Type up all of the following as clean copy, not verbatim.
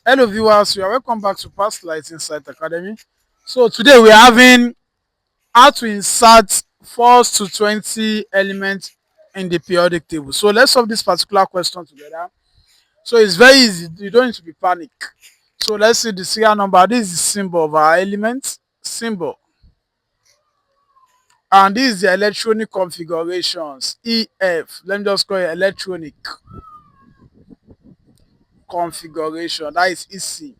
Hello viewers, you are welcome back to Past Light Insight Academy. So today we are having how to insert first to 20 elements in the periodic table. So let's solve this particular question together. So it's very easy, you don't need to be panic. So let's see the serial number. This is the symbol of our element, symbol. And this is the electronic configurations, EF. Let me just call it electronic configuration, that is EC.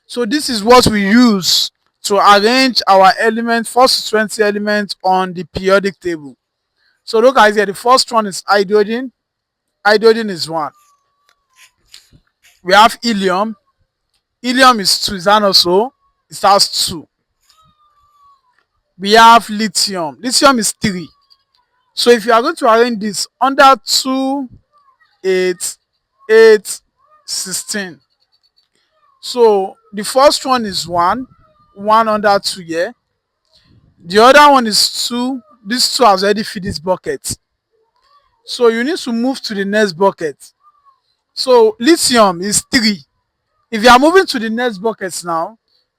So this is what we use to arrange our element, first 20 elements on the periodic table. So look at here, the first one is hydrogen. Hydrogen is 1. We have helium. Helium is 2. Is that also? It has 2. We have lithium. Lithium is 3. So if you are going to arrange this under 2, 8, 8, 16. So the first one is 1. 1 under 2 here. The other one is 2. This 2 has already filled this bucket. So you need to move to the next bucket. So lithium is 3. If you are moving to the next bucket now,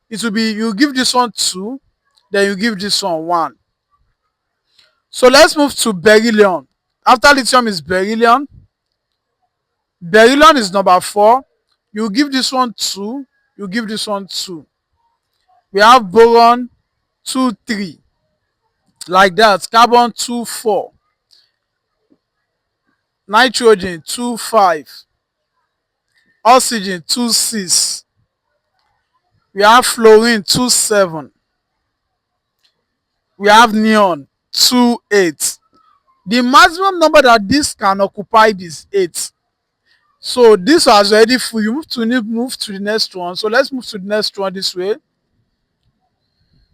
it will be you give this one 2, then you give this one 1. So let's move to beryllium. After lithium is beryllium. Beryllium is number 4. You give this one 2, you give this one 2. We have boron 2, 3. Like that. Carbon 2, 4. Nitrogen 2, 5. Oxygen 2, 6. We have fluorine 2, 7. We have neon 2, 8. The maximum number that this can occupy is 8. So this was already full. You move to the next one. So let's move to the next one this way.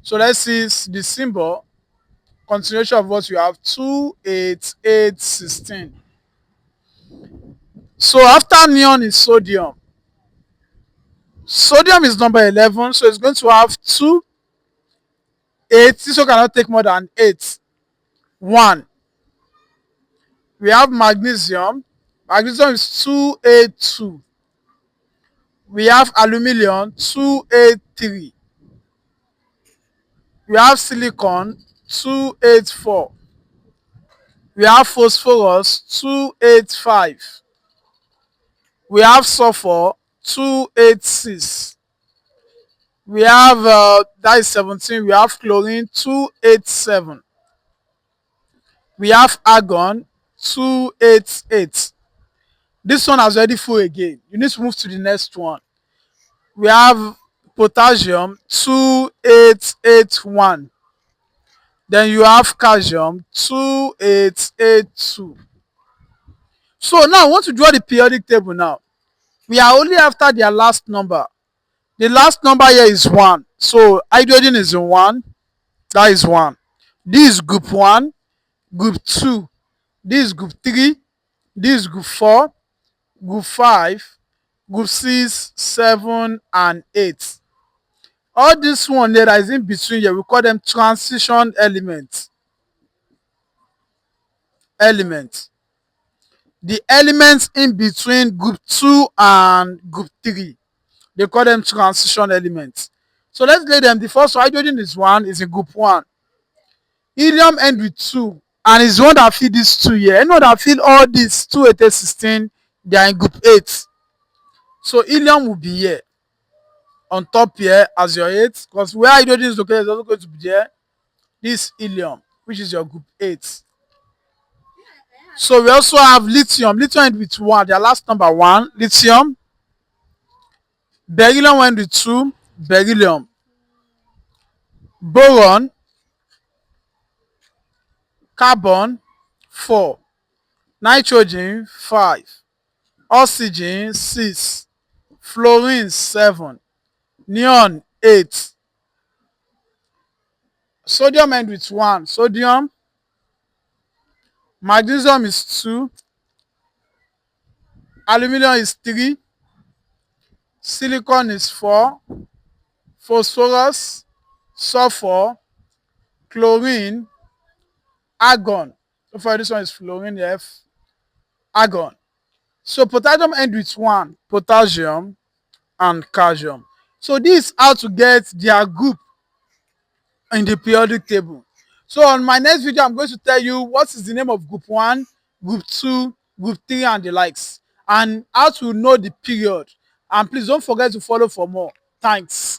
So let's see the symbol. Continuation of what you have 2, 8, 8, 16. So after neon is sodium. Sodium is number 11. So it's going to have 2, 8. This one cannot take more than 8. 1. We have magnesium. Magnesium is 282. We have aluminium 283. We have silicon 284. We have phosphorus 285. We have sulfur 286. We have that is 17. We have chlorine 287. We have argon 288. This one has already full again. You need to move to the next one. We have potassium 2881. Then you have calcium 2882. So now I want to draw the periodic table now. We are only after their last number. The last number here is 1. So hydrogen is in 1. That is 1. This is group 1, group 2. This is group 3. This is group 4, group 5, group 6, 7, and 8. All this one there that is in between here, we call them transition elements. The elements in between group 2 and group 3, they call them transition elements. So let's lay them. The first hydrogen is 1, is in group 1. Helium end with 2, and is one that feed this 2 here. Anyone that feed all these 2, 8, 8, 16, they are in group 8. So helium will be here on top here as your 8, because where hydrogen is located is also going to be there. This helium, which is your group 8. So we also have lithium. Lithium end with 1. Their last number 1. Lithium. Beryllium end with 2. Beryllium. Boron. Carbon 4. Nitrogen 5. Oxygen 6. Fluorine 7. Neon 8. Sodium end with 1. Sodium. Magnesium is 2. Aluminium is 3. Silicon is 4. Phosphorus, sulfur, chlorine, argon. So for this one is fluorine, F. Argon So potassium end with 1, potassium and calcium. So this is how to get their group in the periodic table. So on my next video, I'm going to tell you what is the name of group 1, group 2, group 3 and the likes, and how to know the period. And please don't forget to follow for more. Thanks.